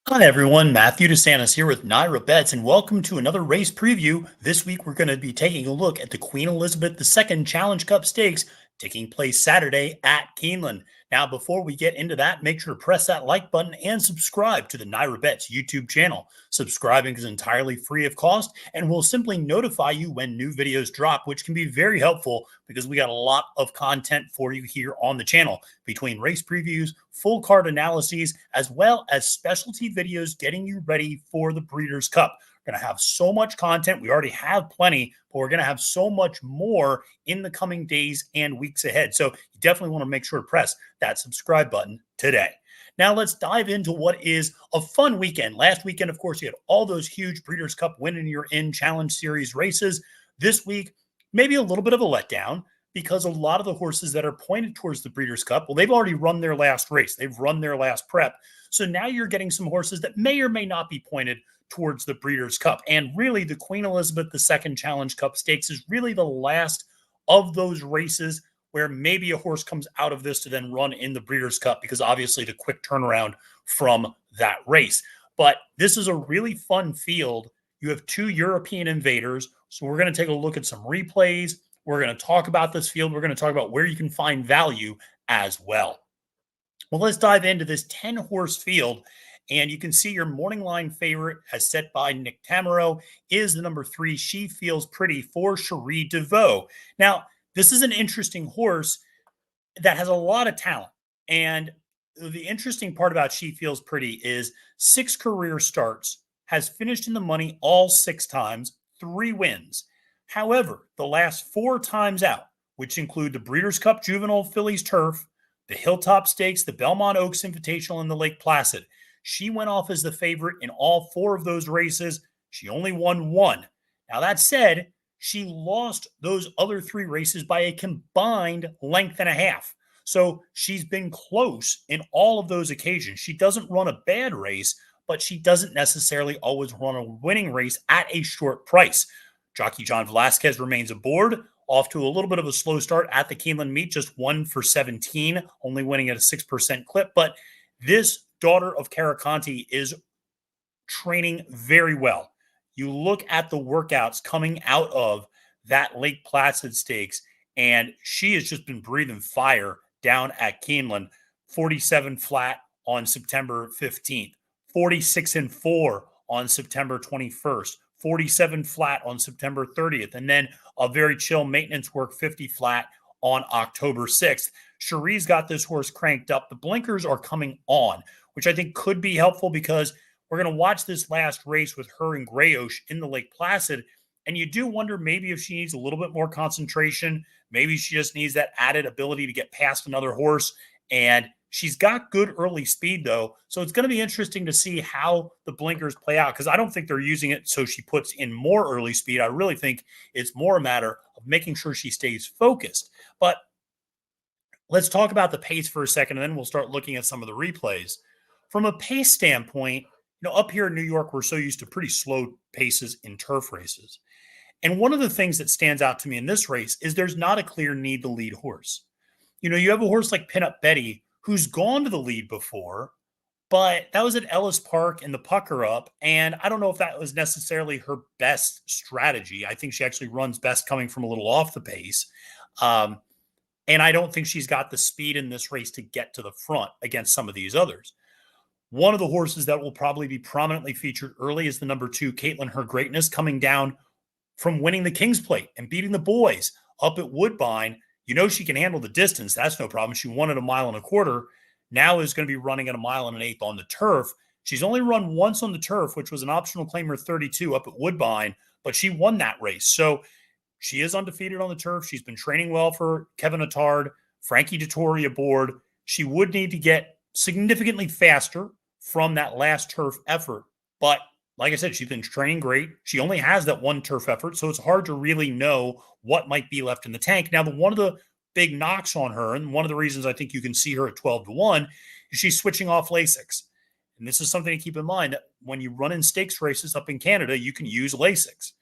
Hi everyone, Matthew DeSantis here with NYRA Bets, and welcome to another race preview. This week we're going to be taking a look at the Queen Elizabeth II Challenge Cup Stakes taking place Saturday at Keeneland. Now, before we get into that, make sure to press that like button and subscribe to the NYRA Bets YouTube channel. Subscribing is entirely free of cost and will simply notify you when new videos drop, which can be very helpful because we got a lot of content for you here on the channel between race previews, full card analyses, as well as specialty videos getting you ready for the Breeders' Cup. We're going to have so much content. We already have plenty, but we're going to have so much more in the coming days and weeks ahead. So you definitely want to make sure to press that subscribe button today. Now let's dive into what is a fun weekend. Last weekend, of course, you had all those huge Breeders' Cup Win and You're In Challenge Series races. This week, maybe a little bit of a letdown because a lot of the horses that are pointed towards the Breeders' Cup, well, they've already run their last race. They've run their last prep. So now you're getting some horses that may or may not be pointed towards the Breeders' Cup. And really, the Queen Elizabeth II Challenge Cup Stakes is really the last of those races where maybe a horse comes out of this to then run in the Breeders' Cup because obviously the quick turnaround from that race. But this is a really fun field. You have two European invaders. So we're going to take a look at some replays. We're going to talk about this field. We're going to talk about where you can find value as well. Well, let's dive into this 10-horse field. And you can see your morning line favorite, as set by Nick Tamaro, is the number 3, She Feels Pretty, for Cherie DeVaux. Now, this is an interesting horse that has a lot of talent. And the interesting part about She Feels Pretty is 6 career starts, has finished in the money all 6 times, 3 wins. However, the last 4 times out, which include the Breeders' Cup Juvenile Fillies Turf, the Hilltop Stakes, the Belmont Oaks Invitational, and the Lake Placid, she went off as the favorite in all 4 of those races. She only won 1. Now, that said, she lost those other 3 races by a combined length and a half. So she's been close in all of those occasions. She doesn't run a bad race, but she doesn't necessarily always run a winning race at a short price. Jockey John Velasquez remains aboard, off to a little bit of a slow start at the Keeneland meet, just 1 for 17, only winning at a 6% clip. But this daughter of Caraconte is training very well. You look at the workouts coming out of that Lake Placid Stakes, and she has just been breathing fire down at Keeneland. 47 flat on September 15th, 46-4 on September 21st, 47 flat on September 30th, and then a very chill maintenance work 50 flat on October 6th. Cherie's got this horse cranked up. The blinkers are coming on, which I think could be helpful because we're going to watch this last race with her and Grayosh in the Lake Placid. And you do wonder maybe if she needs a little bit more concentration. Maybe she just needs that added ability to get past another horse. And she's got good early speed, though. So it's going to be interesting to see how the blinkers play out because I don't think they're using it so she puts in more early speed. I really think it's more a matter of making sure she stays focused. But let's talk about the pace for a second, and then we'll start looking at some of the replays. From a pace standpoint, up here in New York, we're so used to pretty slow paces in turf races. And one of the things that stands out to me in this race is there's not a clear need to lead horse. You have a horse like Pinup Betty who's gone to the lead before, but that was at Ellis Park in the pucker up. And I don't know if that was necessarily her best strategy. I think she actually runs best coming from a little off the pace. And I don't think she's got the speed in this race to get to the front against some of these others. One of the horses that will probably be prominently featured early is the number 2, Caitlin Her Greatness, coming down from winning the King's Plate and beating the boys up at Woodbine. She can handle the distance. That's no problem. She won at 1.25 miles. Now is going to be running at 1.125 miles on the turf. She's only run once on the turf, which was an optional claimer 32 up at Woodbine, but she won that race. So she is undefeated on the turf. She's been training well for Kevin Attard, Frankie Dettori aboard. She would need to get significantly faster from that last turf effort. But like I said, she's been training great. She only has that one turf effort, so it's hard to really know what might be left in the tank. Now, one of the big knocks on her, and one of the reasons I think you can see her at 12-1, is she's switching off Lasix. And this is something to keep in mind that when you run in stakes races up in Canada, you can use Lasix.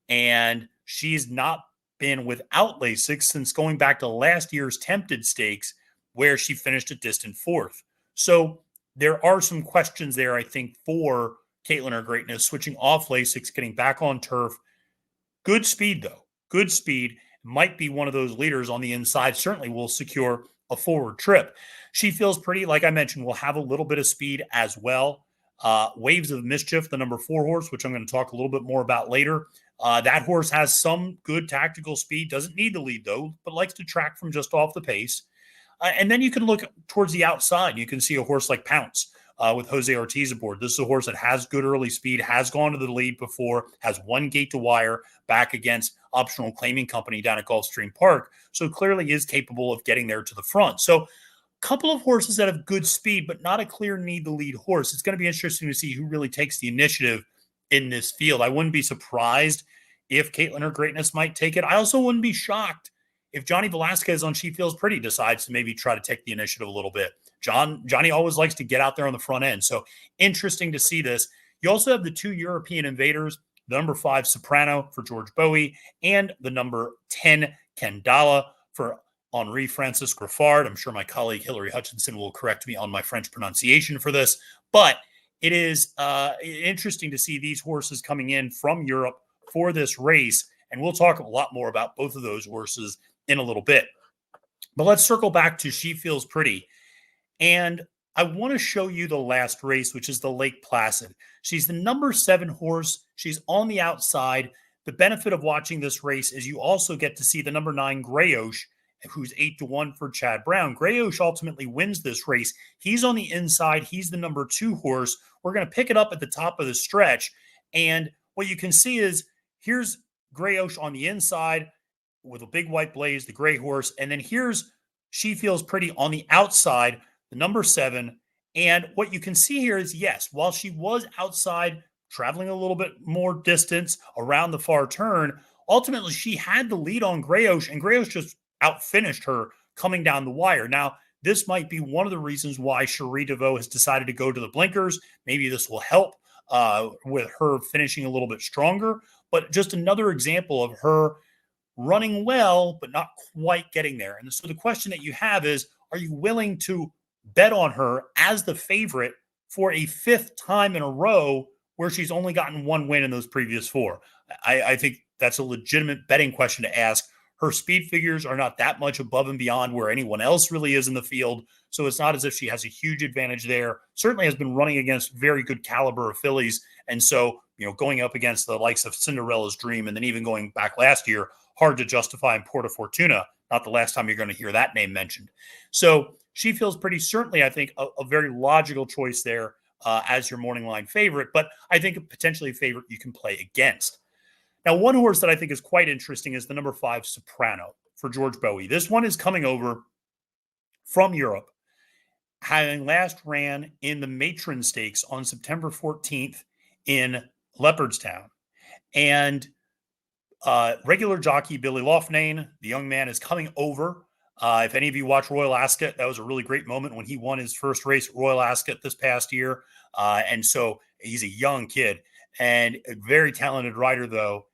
And she's not been without Lasix since going back to last year's Tempted Stakes, where she finished a distant 4th. So there are some questions there, I think, for Caitlin Her Greatness, switching off Lasix, getting back on turf. Good speed, though. Good speed. Might be one of those leaders on the inside. Certainly will secure a forward trip. She Feels Pretty, like I mentioned, will have a little bit of speed as well. Waves of Mischief, the number 4 horse, which I'm going to talk a little bit more about later. That horse has some good tactical speed, doesn't need the lead, though, but likes to track from just off the pace. And then you can look towards the outside. You can see a horse like Pounce with Jose Ortiz aboard. This is a horse that has good early speed, has gone to the lead before, has one gate to wire back against Optional Claiming Company down at Gulfstream Park. So clearly is capable of getting there to the front. So a couple of horses that have good speed, but not a clear need to lead horse. It's going to be interesting to see who really takes the initiative in this field. I wouldn't be surprised if Caitlin Her Greatness might take it. I also wouldn't be shocked if Johnny Velasquez on She Feels Pretty decides to maybe try to take the initiative a little bit. Johnny always likes to get out there on the front end. So interesting to see this. You also have the 2 European invaders, the number 5 Soprano for George Bowie, and the number 10 Kendala for Henri Francis Griffard. I'm sure my colleague Hillary Hutchinson will correct me on my French pronunciation for this, but it is interesting to see these horses coming in from Europe for this race, and we'll talk a lot more about both of those horses in a little bit. But let's circle back to She Feels Pretty. And I want to show you the last race, which is the Lake Placid. She's the number 7 horse. She's on the outside. The benefit of watching this race is you also get to see the number 9 Grayosh, who's 8-1 for Chad Brown. Grayosh ultimately wins this race. He's on the inside. He's the number 2 horse. We're going to pick it up at the top of the stretch. And what you can see is here's Grayosh on the inside with a big white blaze, the gray horse. And then here's She Feels Pretty on the outside, the number 7. And what you can see here is, yes, while she was outside traveling a little bit more distance around the far turn, ultimately she had the lead on Grayosh, and Grayosh just outfinished her coming down the wire. Now, this might be one of the reasons why Cherie DeVaux has decided to go to the blinkers. Maybe this will help with her finishing a little bit stronger, but just another example of her running well, but not quite getting there. And so the question that you have is, are you willing to bet on her as the favorite for a 5th time in a row where she's only gotten 1 win in those previous 4? I think that's a legitimate betting question to ask. Her speed figures are not that much above and beyond where anyone else really is in the field. So it's not as if she has a huge advantage there. Certainly has been running against very good caliber of fillies. And so, going up against the likes of Cinderella's Dream, and then even going back last year, hard to justify in Porta Fortuna. Not the last time you're going to hear that name mentioned. So She Feels Pretty, certainly, I think, a very logical choice there as your morning line favorite, but I think potentially a favorite you can play against. Now, one horse that I think is quite interesting is the number 5 Soprano for George Bowie. This one is coming over from Europe, having last ran in the Matron Stakes on September 14th in Leopardstown. And regular jockey Billy Loughnane, the young man, is coming over. If any of you watch Royal Ascot, that was a really great moment when he won his first race at Royal Ascot this past year. And so he's a young kid and a very talented rider, though.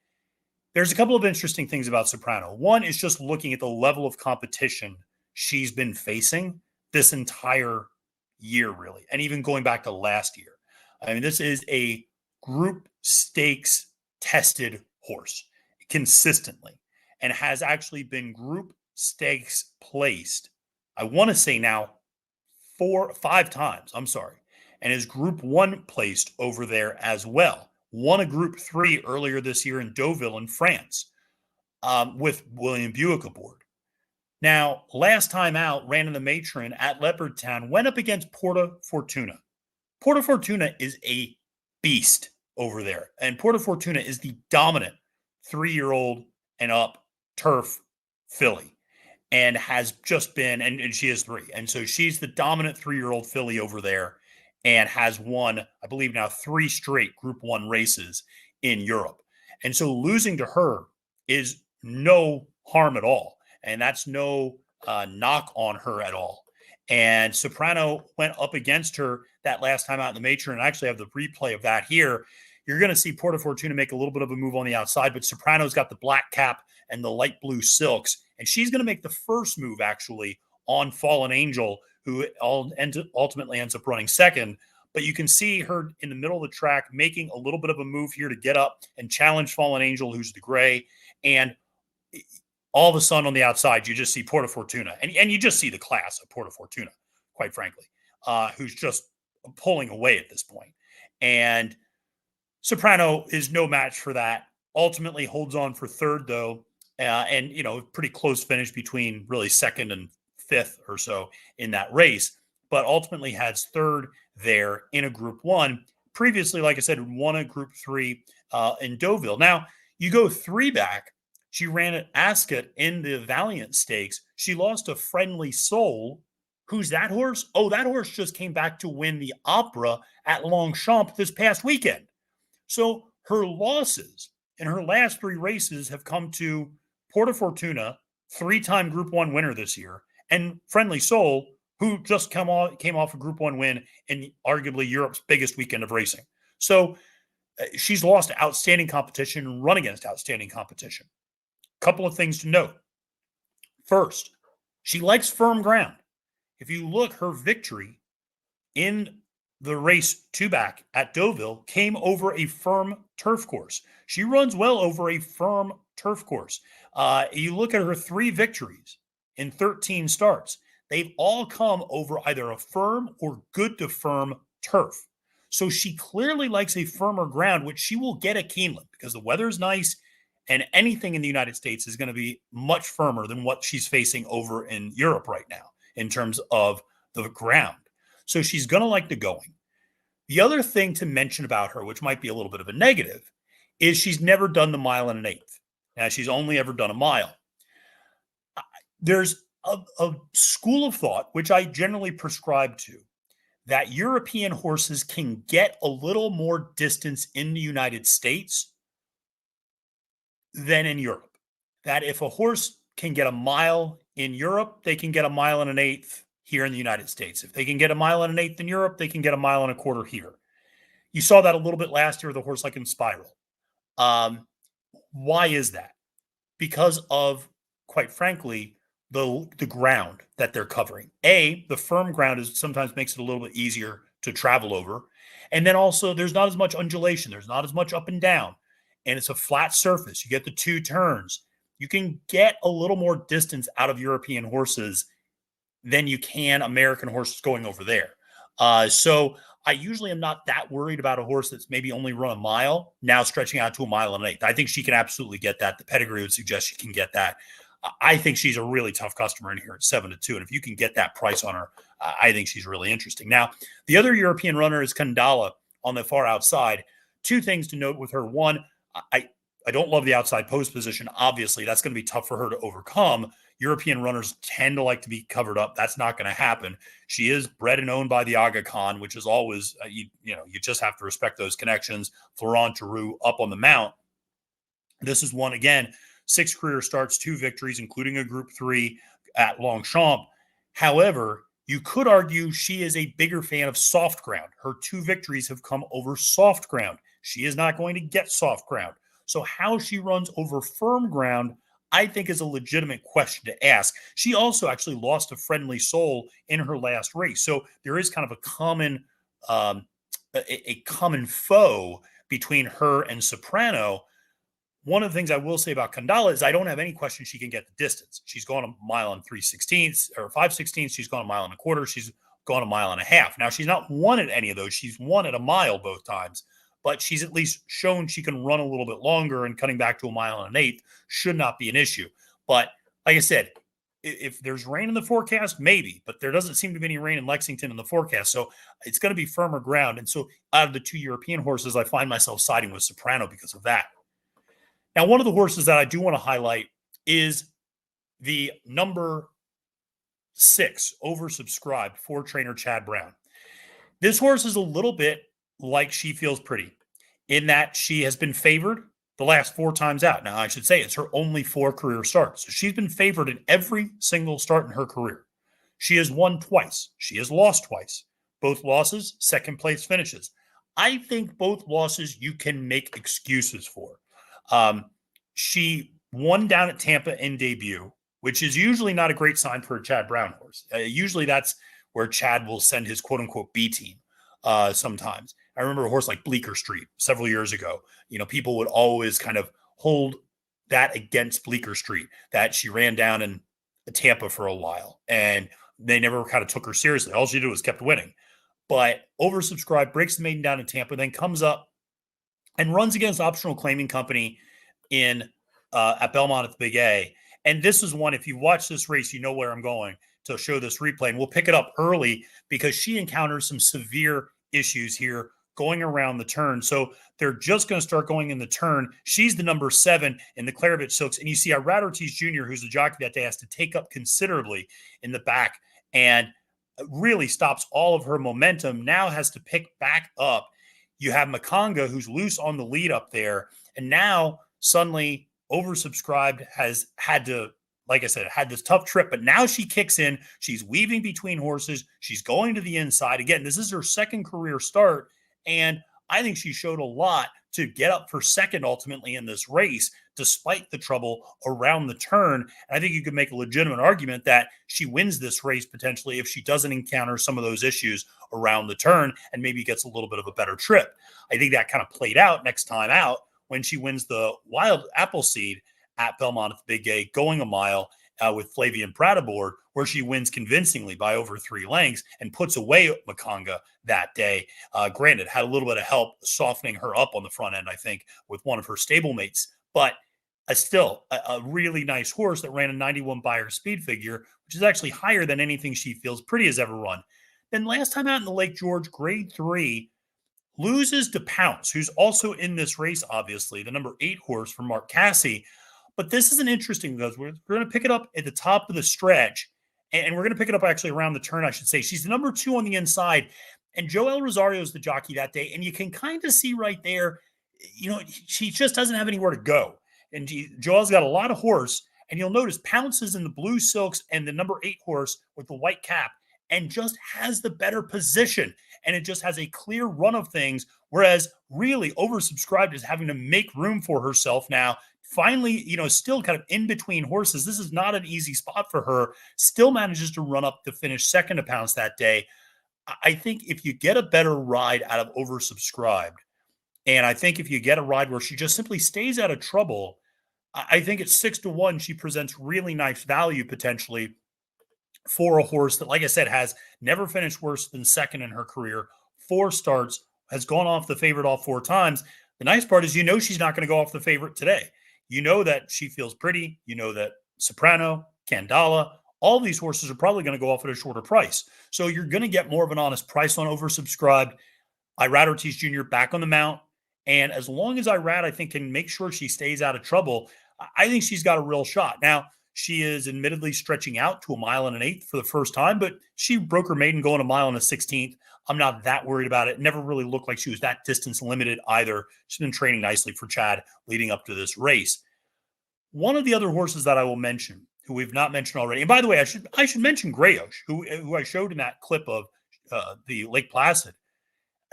There's a couple of interesting things about Soprano. One is just looking at the level of competition she's been facing this entire year, really, and even going back to last year. I mean, this is a group stakes tested horse consistently and has actually been group stakes placed, I want to say now 5 times, and is group 1 placed over there as well. Won a group 3 earlier this year in Deauville in France with William Buick aboard. Now, last time out, ran in the Matron at Leopardstown, went up against Porta Fortuna. Porta Fortuna is a beast over there, and Porta Fortuna is the dominant 3-year-old and up turf filly, and has just been, and she is 3. And so she's the dominant 3-year-old filly over there and has won, I believe now, 3 straight Group 1 races in Europe. And so losing to her is no harm at all. And that's no knock on her at all. And Soprano went up against her that last time out in the Matron, and I actually have the replay of that here. You're going to see Porta Fortuna make a little bit of a move on the outside, but Soprano's got the black cap and the light blue silks, and she's going to make the first move, actually, on Fallen Angel, who ultimately ends up running second. But you can see her in the middle of the track making a little bit of a move here to get up and challenge Fallen Angel, who's the gray. And all of a sudden on the outside, you just see Porta Fortuna. And you just see the class of Porta Fortuna, quite frankly, who's just pulling away at this point. And Soprano is no match for that. Ultimately holds on for third, though. And, pretty close finish between really second and fifth or so in that race. But ultimately has third there in a Group 1. Previously, like I said, won a Group 3 in Deauville. Now, you go 3 back. She ran at Ascot in the Valiant Stakes. She lost to Friendly Soul. Who's that horse? Oh, that horse just came back to win the Opera at Longchamp this past weekend. So her losses in her last 3 races have come to Porta Fortuna, 3-time Group 1 winner this year, and Friendly Soul, who just came off a Group 1 win in arguably Europe's biggest weekend of racing. So she's lost to outstanding competition and run against outstanding competition. Couple of things to note. First, she likes firm ground. If you look, her victory in the race 2 back at Deauville came over a firm turf course. She runs well over a firm turf course. You look at her 3 victories in 13 starts. They've all come over either a firm or good to firm turf. So she clearly likes a firmer ground, which she will get at Keeneland because the weather is nice and anything in the United States is going to be much firmer than what she's facing over in Europe right now in terms of the ground. So she's going to like the going. The other thing to mention about her, which might be a little bit of a negative, is she's never done the mile and an eighth. Now, she's only ever done a mile. There's a school of thought, which I generally prescribe to, that European horses can get a little more distance in the United States than in Europe. That if a horse can get a mile in Europe, they can get a mile and an eighth here in the United States. If they can get a mile and an eighth in Europe, they can get a mile and a quarter here. You saw that a little bit last year with a horse like Inspiral. Why is that? Because of, quite frankly, the ground that they're covering. The firm ground sometimes makes it a little bit easier to travel over. And then also there's not as much undulation. There's not as much up and down. And it's a flat surface. You get the 2 turns. You can get a little more distance out of European horses than you can American horses going over there. So I usually am not that worried about a horse that's maybe only run a mile, now stretching out to a mile and an eighth. I think she can absolutely get that. The pedigree would suggest she can get that. I think she's a really tough customer in here at 7-2. And if you can get that price on her, I think she's really interesting. Now, the other European runner is Kandala on the far outside. 2 things to note with her. One, I don't love the outside post position. Obviously, that's going to be tough for her to overcome. European runners tend to like to be covered up. That's not going to happen. She is bred and owned by the Aga Khan, which is always, you just have to respect those connections. Florent Theroux up on the mount. This is one, again, 6 career starts, 2 victories, including a Group 3 at Longchamp. However, you could argue she is a bigger fan of soft ground. Her 2 victories have come over soft ground. She is not going to get soft ground. So how she runs over firm ground, I think, is a legitimate question to ask. She also actually lost a Friendly Soul in her last race. So there is kind of a common foe between her and Soprano. One of the things I will say about Kandala is I don't have any question she can get the distance. She's gone a mile and 3/16 or 5/16. She's gone a mile and a quarter. She's gone a mile and a half. Now, she's not won at any of those. She's won at a mile both times, but she's at least shown she can run a little bit longer, and cutting back to a mile and an eighth should not be an issue. But like I said, if there's rain in the forecast, maybe, but there doesn't seem to be any rain in Lexington in the forecast. So it's going to be firmer ground. And so out of the 2 European horses, I find myself siding with Soprano because of that. Now, one of the horses that I do want to highlight is the number 6 oversubscribed for trainer Chad Brown. This horse is a little bit like She Feels Pretty in that she has been favored the last 4 times out. Now, I should say it's her only 4 career starts. So she's been favored in every single start in her career. She has won twice. She has lost twice. Both losses, second place finishes. I think both losses you can make excuses for. She won down at Tampa in debut, which is usually not a great sign for a Chad Brown horse. Usually that's where Chad will send his quote unquote B team sometimes. I remember a horse like Bleecker Street several years ago. People would always kind of hold that against Bleecker Street, that she ran down in Tampa for a while and they never kind of took her seriously. All she did was kept winning. But oversubscribed, breaks the maiden down in Tampa, then comes up and runs against Optional Claiming Company in at Belmont at the Big A. And this is one, if you watch this race, you know where I'm going to show this replay. And we'll pick it up early because she encounters some severe issues here going around the turn. So they're just going to start going in the turn. She's the number 7 in the Claravich Silks. And you see Irad Ortiz Jr., who's the jockey that day, has to take up considerably in the back and really stops all of her momentum. Now has to pick back up. You have Makanga, who's loose on the lead up there. And now suddenly oversubscribed has had to, like I said, had this tough trip, but now she kicks in. She's weaving between horses. She's going to the inside. Again, this is her second career start, and I think she showed a lot to get up for second ultimately in this race, despite the trouble around the turn. And I think you could make a legitimate argument that she wins this race potentially if she doesn't encounter some of those issues around the turn and maybe gets a little bit of a better trip. I think that kind of played out next time out when she wins the Wild Appleseed at Belmont at the Big A, going a mile with Flavian Pratt aboard, where she wins convincingly by over 3 lengths and puts away Makanga that day. Granted, had a little bit of help softening her up on the front end, I think, with one of her stablemates. But still a really nice horse that ran a 91 Beyer speed figure, which is actually higher than anything she feels pretty has ever run. Then last time out in the Lake George, grade 3, loses to Pounce, who's also in this race, obviously, the number 8 horse from Mark Casse. But this is an interesting because we're going to pick it up at the top of the stretch, and we're going to pick it up actually around the turn, I should say. She's the number 2 on the inside, and Joel Rosario is the jockey that day. And you can kind of see right there, she just doesn't have anywhere to go. And Joel's got a lot of horse, and you'll notice Pounce is in the blue silks and the number 8 horse with the white cap and just has the better position. And it just has a clear run of things, whereas really oversubscribed is having to make room for herself now. Finally, still kind of in between horses. This is not an easy spot for her. Still manages to run up to finish second to Pounce that day. I think if you get a better ride out of oversubscribed, and I think if you get a ride where she just simply stays out of trouble, I think at 6-1, she presents really nice value potentially for a horse that, like I said, has never finished worse than second in her career, 4 starts, has gone off the favorite all 4 times. The nice part is she's not going to go off the favorite today. You know that She Feels Pretty. You know that Soprano, Candala, all these horses are probably going to go off at a shorter price. So you're going to get more of an honest price on oversubscribed. Irad Ortiz Jr. back on the mount. And as long as Irad, I think, can make sure she stays out of trouble, I think she's got a real shot. Now, she is admittedly stretching out to 1 mile and an 1/8 for the first time, but she broke her maiden going 1 mile and a 16th. I'm not that worried about it. Never really looked like she was that distance limited either. She's been training nicely for Chad leading up to this race. One of the other horses that I will mention, who we've not mentioned already, and by the way, I should mention Grayosh, who I showed in that clip of the Lake Placid.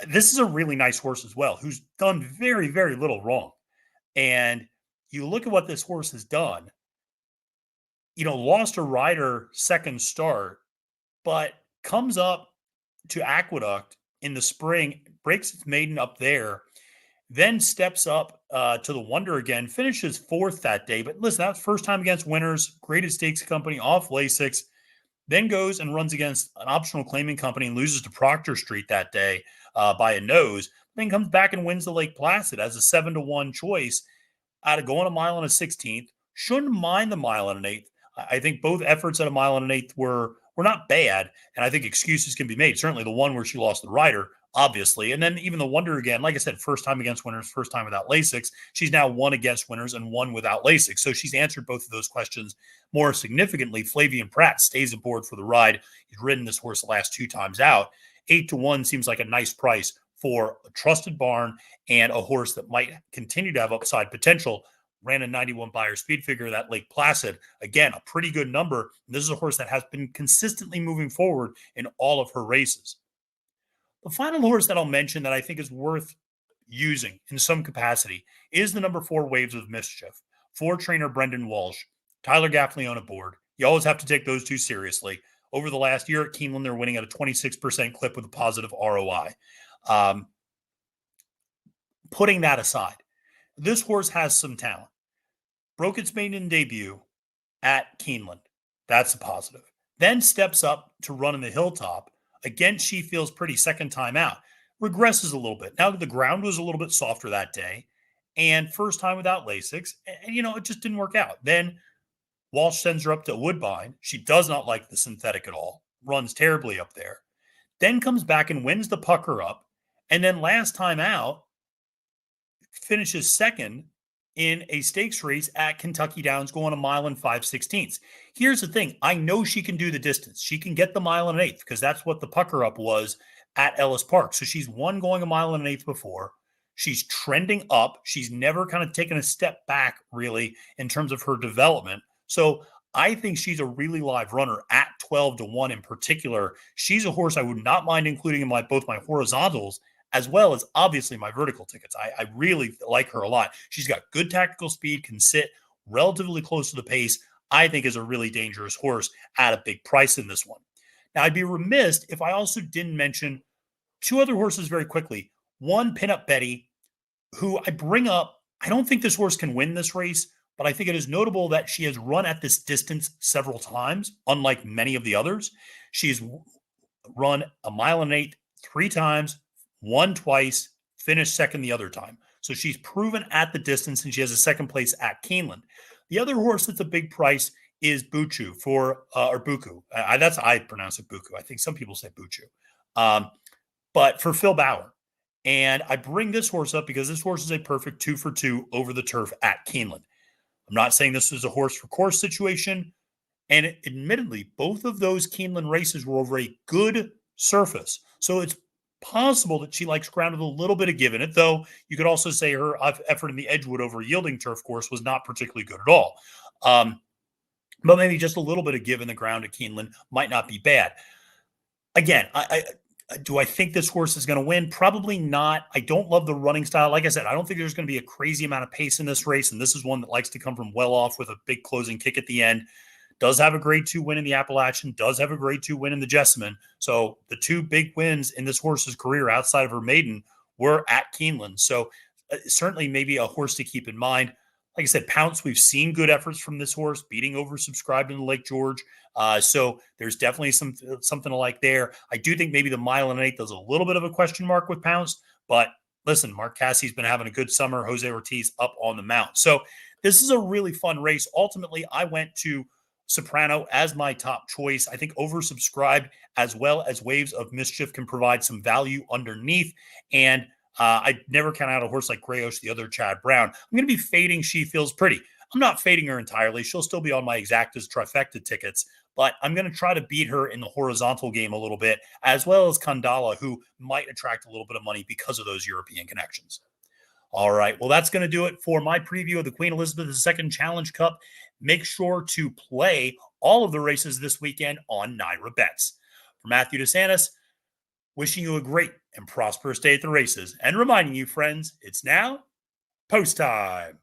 This is a really nice horse as well, who's done very, very little wrong. And you look at what this horse has done, lost a rider second start, but comes up to Aqueduct in the spring, breaks its maiden up there, then steps up to the Wonder again, finishes 4th that day. But listen, that's first time against winners, graded stakes company off Lasix, then goes and runs against an Optional Claiming Company and loses to Proctor Street that day by a nose. Then comes back and wins the Lake Placid as a 7-1 choice out of going 1 mile and a 16th. Shouldn't mind the 1 mile and an 1/8. I think both efforts at 1 mile and an 1/8 were not bad, and I think excuses can be made. Certainly the one where she lost the rider, obviously, and then even the Wonder again, like I said, first time against winners, first time without Lasix. She's now 1 against winners and 1 without Lasix, so she's answered both of those questions. More significantly, Flavian Pratt stays aboard for the ride. He's ridden this horse the last 2 times out. 8-1 seems like a nice price for a trusted barn and a horse that might continue to have upside potential. Ran a 91 Beyer speed figure, that Lake Placid. Again, a pretty good number. This is a horse that has been consistently moving forward in all of her races. The final horse that I'll mention that I think is worth using in some capacity is the number 4 Waves of Mischief for trainer Brendan Walsh. Tyler Gaffleone aboard. You always have to take those two seriously. Over the last year at Keeneland, they're winning at a 26% clip with a positive ROI. Putting that aside, this horse has some talent. Broke its maiden debut at Keeneland. That's a positive. Then steps up to run in the Hilltop. Again, she feels pretty second time out. Regresses a little bit. Now, the ground was a little bit softer that day. And first time without Lasix. And, it just didn't work out. Then Walsh sends her up to Woodbine. She does not like the synthetic at all. Runs terribly up there. Then comes back and wins the pucker up. And then last time out, finishes second in a stakes race at Kentucky Downs going a mile and 5/16. Here's the thing. I know she can do the distance. She can get the mile and an eighth because that's what the pucker up was at Ellis Park. So she's won going a mile and an eighth before. She's trending up. She's never kind of taken a step back really in terms of her development. So I think she's a really live runner at 12-1 in particular. She's a horse I would not mind including in both my horizontals as well as obviously my vertical tickets. I really like her a lot. She's got good tactical speed, can sit relatively close to the pace. I think is a really dangerous horse at a big price in this one. Now, I'd be remiss if I also didn't mention two other horses very quickly. One, Pinup Betty, who I bring up. I don't think this horse can win this race, but I think it is notable that she has run at this distance several times, unlike many of the others. She's run a mile and an eighth 3 times, won twice, finished second the other time. So she's proven at the distance, and she has a second place at Keeneland. The other horse that's a big price is Buchu or Buku. I pronounce it Buku. I think some people say Buchu. But for Phil Bauer. And I bring this horse up because this horse is a perfect 2 for 2 over the turf at Keeneland. I'm not saying this is a horse for course situation. And admittedly, both of those Keeneland races were over a good surface. So it's possible that she likes ground with a little bit of give in it, though you could also say her effort in the Edgewood over yielding turf course was not particularly good at all. But maybe just a little bit of give in the ground at Keeneland might not be bad. Again, do I think this horse is going to win? Probably not. I don't love the running style. Like I said, I don't think there's going to be a crazy amount of pace in this race, and this is one that likes to come from well off with a big closing kick at the end. Does have a grade 2 win in the Appalachian, does have a grade 2 win in the Jessamine. So the 2 big wins in this horse's career outside of her maiden were at Keeneland. So certainly maybe a horse to keep in mind. Like I said, Pounce, we've seen good efforts from this horse, beating oversubscribed in the Lake George. So there's definitely something to like there. I do think maybe the mile and an eighth is a little bit of a question mark with Pounce. But listen, Mark Cassie's been having a good summer. Jose Ortiz up on the mount. So this is a really fun race. Ultimately, I went to Soprano as my top choice. I think oversubscribed as well as Waves of Mischief can provide some value underneath. And I never count out a horse like Grayosh, the other Chad Brown. I'm going to be fading She Feels Pretty. I'm not fading her entirely. She'll still be on my Exactas trifecta tickets, but I'm going to try to beat her in the horizontal game a little bit, as well as Kandala, who might attract a little bit of money because of those European connections. All right. Well, that's going to do it for my preview of the Queen Elizabeth II Challenge Cup. Make sure to play all of the races this weekend on NYRA Bets. For Matthew DeSantis, wishing you a great and prosperous day at the races and reminding you, friends, it's now post time.